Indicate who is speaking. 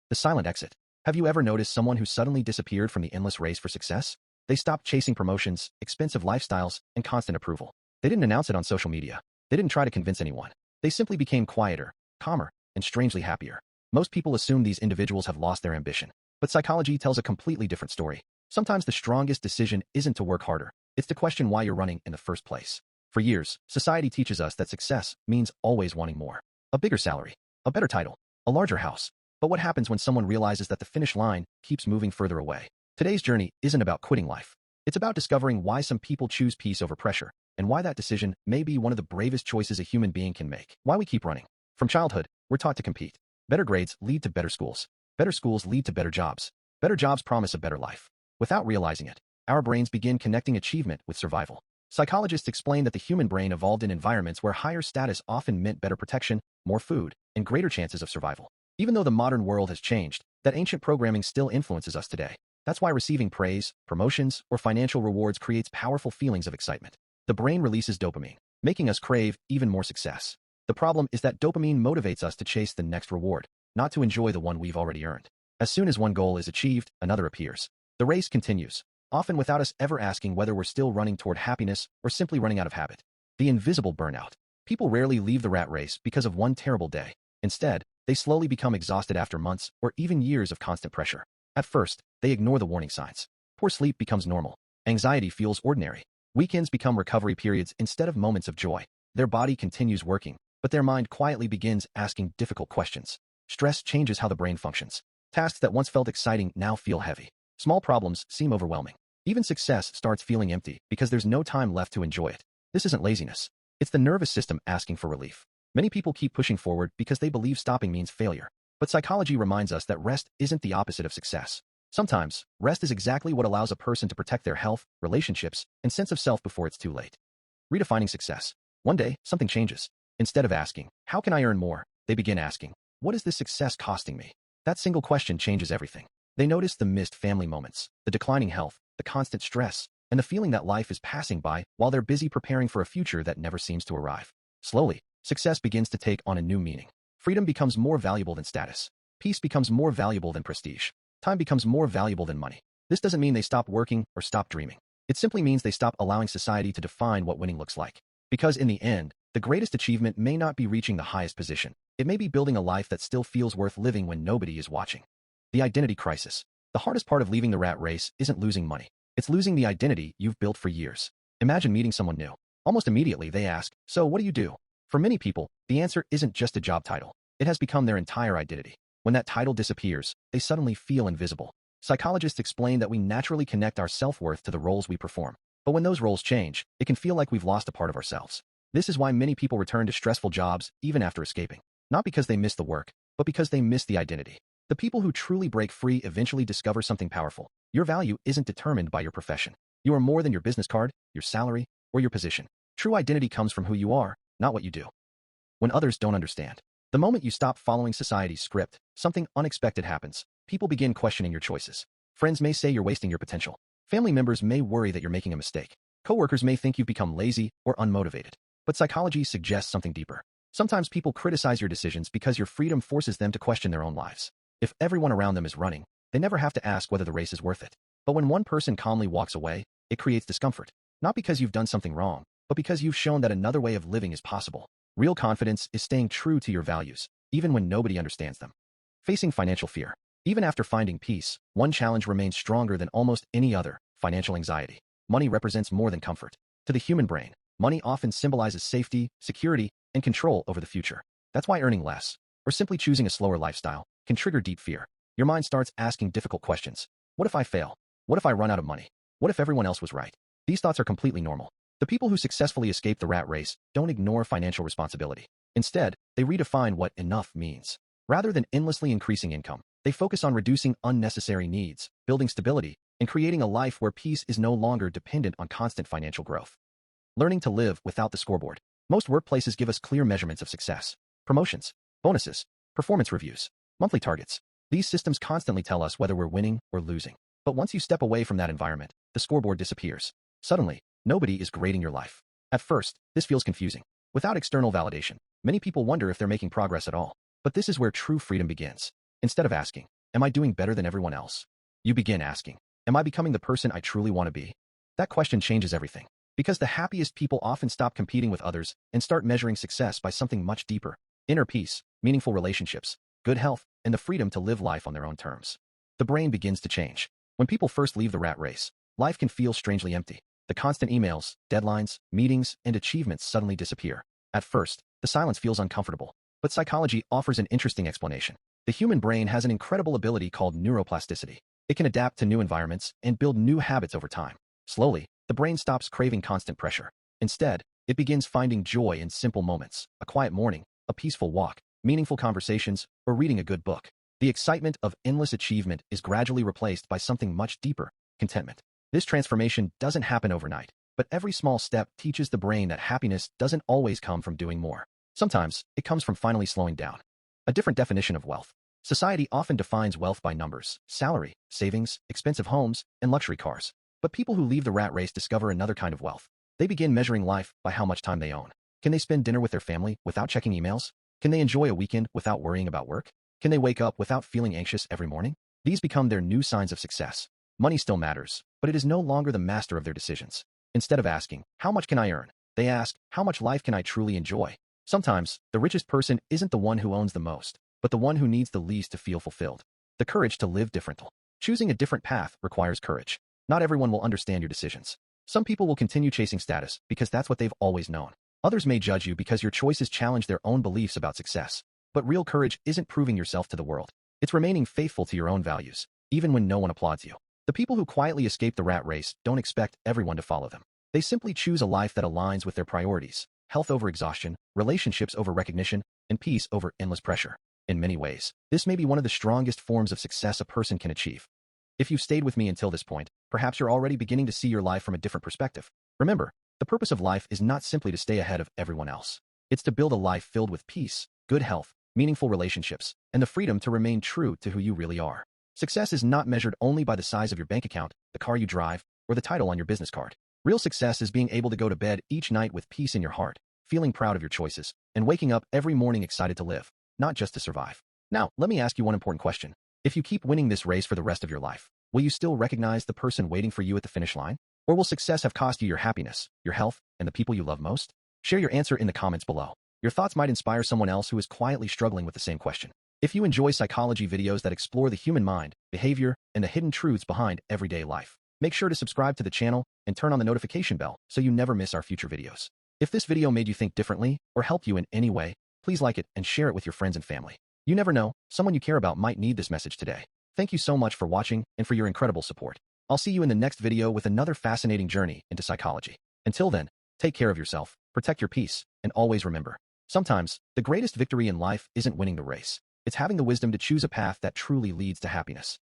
Speaker 1: The silent exit. Have you ever noticed someone who suddenly disappeared from the endless race for success? They stopped chasing promotions, expensive lifestyles, and constant approval. They didn't announce it on social media. They didn't try to convince anyone. They simply became quieter, calmer, and strangely happier. Most people assume these individuals have lost their ambition. But psychology tells a completely different story. Sometimes the strongest decision isn't to work harder. It's to question why you're running in the first place. For years, society teaches us that success means always wanting more. A bigger salary, a better title, a larger house. But what happens when someone realizes that the finish line keeps moving further away? Today's journey isn't about quitting life. It's about discovering why some people choose peace over pressure, and why that decision may be one of the bravest choices a human being can make. Why we keep running. From childhood, we're taught to compete. Better grades lead to better schools. Better schools lead to better jobs. Better jobs promise a better life. Without realizing it, our brains begin connecting achievement with survival. Psychologists explain that the human brain evolved in environments where higher status often meant better protection, more food, and greater chances of survival. Even though the modern world has changed, that ancient programming still influences us today. That's why receiving praise, promotions, or financial rewards creates powerful feelings of excitement. The brain releases dopamine, making us crave even more success. The problem is that dopamine motivates us to chase the next reward, not to enjoy the one we've already earned. As soon as one goal is achieved, another appears. The race continues, often without us ever asking whether we're still running toward happiness or simply running out of habit. The invisible burnout. People rarely leave the rat race because of one terrible day. Instead, they slowly become exhausted after months or even years of constant pressure. At first, they ignore the warning signs. Poor sleep becomes normal. Anxiety feels ordinary. Weekends become recovery periods instead of moments of joy. Their body continues working, but their mind quietly begins asking difficult questions. Stress changes how the brain functions. Tasks that once felt exciting now feel heavy. Small problems seem overwhelming. Even success starts feeling empty because there's no time left to enjoy it. This isn't laziness. It's the nervous system asking for relief. Many people keep pushing forward because they believe stopping means failure. But psychology reminds us that rest isn't the opposite of success. Sometimes, rest is exactly what allows a person to protect their health, relationships, and sense of self before it's too late. Redefining success. One day, something changes. Instead of asking, how can I earn more? They begin asking, what is this success costing me? That single question changes everything. They notice the missed family moments, the declining health, the constant stress, and the feeling that life is passing by while they're busy preparing for a future that never seems to arrive. Slowly, success begins to take on a new meaning. Freedom becomes more valuable than status. Peace becomes more valuable than prestige. Time becomes more valuable than money. This doesn't mean they stop working or stop dreaming. It simply means they stop allowing society to define what winning looks like. Because in the end, the greatest achievement may not be reaching the highest position. It may be building a life that still feels worth living when nobody is watching. The identity crisis. The hardest part of leaving the rat race isn't losing money. It's losing the identity you've built for years. Imagine meeting someone new. Almost immediately they ask, so what do you do? For many people, the answer isn't just a job title. It has become their entire identity. When that title disappears, they suddenly feel invisible. Psychologists explain that we naturally connect our self-worth to the roles we perform. But when those roles change, it can feel like we've lost a part of ourselves. This is why many people return to stressful jobs even after escaping. Not because they miss the work, but because they miss the identity. The people who truly break free eventually discover something powerful. Your value isn't determined by your profession. You are more than your business card, your salary, or your position. True identity comes from who you are, not what you do. When others don't understand. The moment you stop following society's script, something unexpected happens. People begin questioning your choices. Friends may say you're wasting your potential. Family members may worry that you're making a mistake. Coworkers may think you've become lazy or unmotivated. But psychology suggests something deeper. Sometimes people criticize your decisions because your freedom forces them to question their own lives. If everyone around them is running, they never have to ask whether the race is worth it. But when one person calmly walks away, it creates discomfort. Not because you've done something wrong, but because you've shown that another way of living is possible. Real confidence is staying true to your values, even when nobody understands them. Facing financial fear. Even after finding peace, one challenge remains stronger than almost any other: financial anxiety. Money represents more than comfort. To the human brain, money often symbolizes safety, security, and control over the future. That's why earning less, or simply choosing a slower lifestyle, can trigger deep fear. Your mind starts asking difficult questions. What if I fail? What if I run out of money? What if everyone else was right? These thoughts are completely normal. The people who successfully escape the rat race don't ignore financial responsibility. Instead, they redefine what enough means. Rather than endlessly increasing income, they focus on reducing unnecessary needs, building stability, and creating a life where peace is no longer dependent on constant financial growth. Learning to live without the scoreboard. Most workplaces give us clear measurements of success: promotions, bonuses, performance reviews, monthly targets. These systems constantly tell us whether we're winning or losing. But once you step away from that environment, the scoreboard disappears. Suddenly, nobody is grading your life. At first, this feels confusing. Without external validation, many people wonder if they're making progress at all. But this is where true freedom begins. Instead of asking, Am I doing better than everyone else? You begin asking, am I becoming the person I truly want to be? That question changes everything. Because the happiest people often stop competing with others and start measuring success by something much deeper: inner peace, meaningful relationships, good health, and the freedom to live life on their own terms. The brain begins to change. When people first leave the rat race, life can feel strangely empty. The constant emails, deadlines, meetings, and achievements suddenly disappear. At first, the silence feels uncomfortable, but psychology offers an interesting explanation. The human brain has an incredible ability called neuroplasticity. It can adapt to new environments and build new habits over time. Slowly, the brain stops craving constant pressure. Instead, it begins finding joy in simple moments: a quiet morning, a peaceful walk, meaningful conversations, or reading a good book. The excitement of endless achievement is gradually replaced by something much deeper: contentment. This transformation doesn't happen overnight, but every small step teaches the brain that happiness doesn't always come from doing more. Sometimes, it comes from finally slowing down. A different definition of wealth. Society often defines wealth by numbers: salary, savings, expensive homes, and luxury cars. But people who leave the rat race discover another kind of wealth. They begin measuring life by how much time they own. Can they spend dinner with their family without checking emails? Can they enjoy a weekend without worrying about work? Can they wake up without feeling anxious every morning? These become their new signs of success. Money still matters, but it is no longer the master of their decisions. Instead of asking, how much can I earn? They ask, how much life can I truly enjoy? Sometimes, the richest person isn't the one who owns the most, but the one who needs the least to feel fulfilled. The courage to live different. Choosing a different path requires courage. Not everyone will understand your decisions. Some people will continue chasing status because that's what they've always known. Others may judge you because your choices challenge their own beliefs about success. But real courage isn't proving yourself to the world. It's remaining faithful to your own values, even when no one applauds you. The people who quietly escape the rat race don't expect everyone to follow them. They simply choose a life that aligns with their priorities: health over exhaustion, relationships over recognition, and peace over endless pressure. In many ways, this may be one of the strongest forms of success a person can achieve. If you've stayed with me until this point, perhaps you're already beginning to see your life from a different perspective. Remember, the purpose of life is not simply to stay ahead of everyone else. It's to build a life filled with peace, good health, meaningful relationships, and the freedom to remain true to who you really are. Success is not measured only by the size of your bank account, the car you drive, or the title on your business card. Real success is being able to go to bed each night with peace in your heart, feeling proud of your choices, and waking up every morning excited to live, not just to survive. Now, let me ask you one important question. If you keep winning this race for the rest of your life, will you still recognize the person waiting for you at the finish line? Or will success have cost you your happiness, your health, and the people you love most? Share your answer in the comments below. Your thoughts might inspire someone else who is quietly struggling with the same question. If you enjoy psychology videos that explore the human mind, behavior, and the hidden truths behind everyday life, make sure to subscribe to the channel and turn on the notification bell so you never miss our future videos. If this video made you think differently or helped you in any way, please like it and share it with your friends and family. You never know, someone you care about might need this message today. Thank you so much for watching and for your incredible support. I'll see you in the next video with another fascinating journey into psychology. Until then, take care of yourself, protect your peace, and always remember, sometimes, the greatest victory in life isn't winning the race. It's having the wisdom to choose a path that truly leads to happiness.